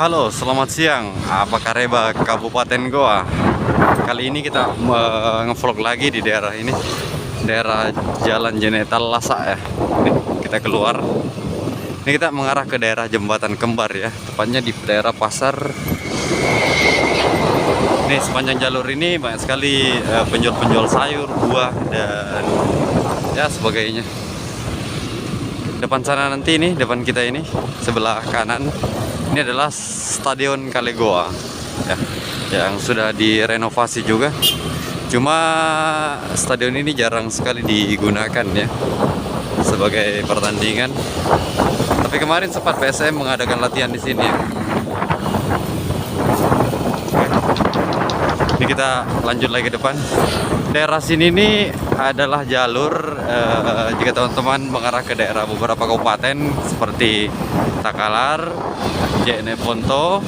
Halo, selamat siang. Apa Kareba, Kabupaten Goa. Kali ini kita ngevlog lagi di daerah ini, daerah Jalan Jenetal Lasa ya. Ini kita keluar. Ini kita mengarah ke daerah Jembatan Kembar ya, tepatnya di daerah pasar. Ini sepanjang jalur ini banyak sekali penjual-penjual sayur, buah dan ya sebagainya. Depan sana nanti ini, depan kita ini sebelah kanan ini adalah Stadion Kalegoa ya, yang sudah direnovasi juga. Cuma stadion ini jarang sekali digunakan ya sebagai pertandingan. Tapi kemarin sempat PSM mengadakan latihan di sini ya. Ini kita lanjut lagi ke depan. Daerah sini ini adalah jalur jika teman-teman mengarah ke daerah beberapa kabupaten seperti Takalar, Jeneponto,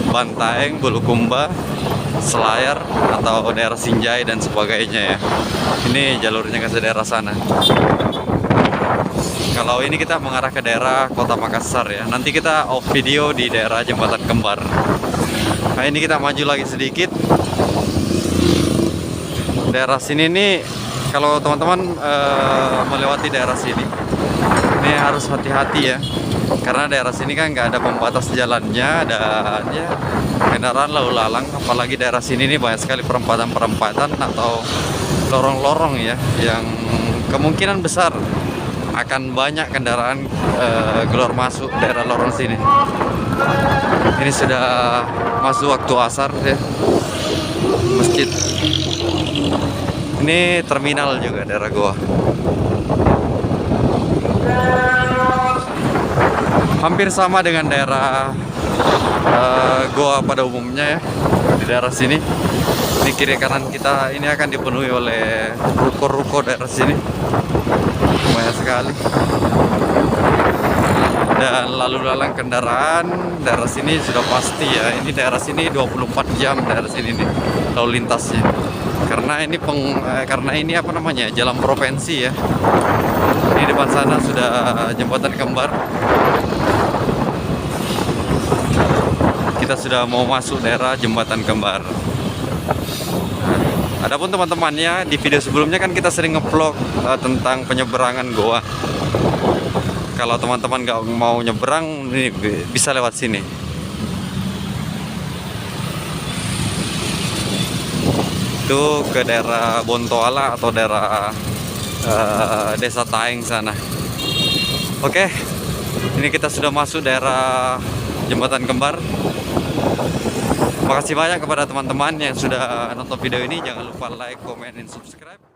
Bantaeng, Bulukumba, Selayar atau daerah Sinjai dan sebagainya ya. Ini jalurnya ke daerah sana. Kalau ini kita mengarah ke daerah Kota Makassar ya. Nanti kita off video di daerah Jembatan Kembar. Nah ini kita maju lagi sedikit. Daerah sini nih, kalau teman-teman melewati daerah sini, ini harus hati-hati ya, karena daerah sini kan nggak ada pembatas jalannya dan ya kendaraan lalu lalang. Apalagi daerah sini nih banyak sekali perempatan-perempatan atau lorong-lorong ya, yang kemungkinan besar akan banyak kendaraan keluar masuk daerah lorong sini. Ini sudah masuk waktu asar ya, masjid. Ini terminal juga daerah Goa. Hampir sama dengan daerah Goa pada umumnya ya. Di daerah sini, ini kiri kanan kita ini akan dipenuhi oleh ruko-ruko daerah sini. Banyak sekali. Dan lalu lalang kendaraan daerah sini sudah pasti ya. Ini daerah sini 24 jam daerah sini nih lalu lintasnya. Karena ini apa namanya, jalan provinsi ya. Ini depan sana sudah Jembatan Kembar. Kita sudah mau masuk daerah Jembatan Kembar. Adapun teman-temannya, di video sebelumnya kan kita sering nge-vlog tentang penyeberangan Goa. Kalau teman-teman nggak mau nyeberang, ini bisa lewat sini. Itu ke daerah Bontoala atau daerah Desa Taeng sana. Oke, ini kita sudah masuk daerah Jembatan Kembar. Makasih banyak kepada teman-teman yang sudah nonton video ini. Jangan lupa like, comment, dan subscribe.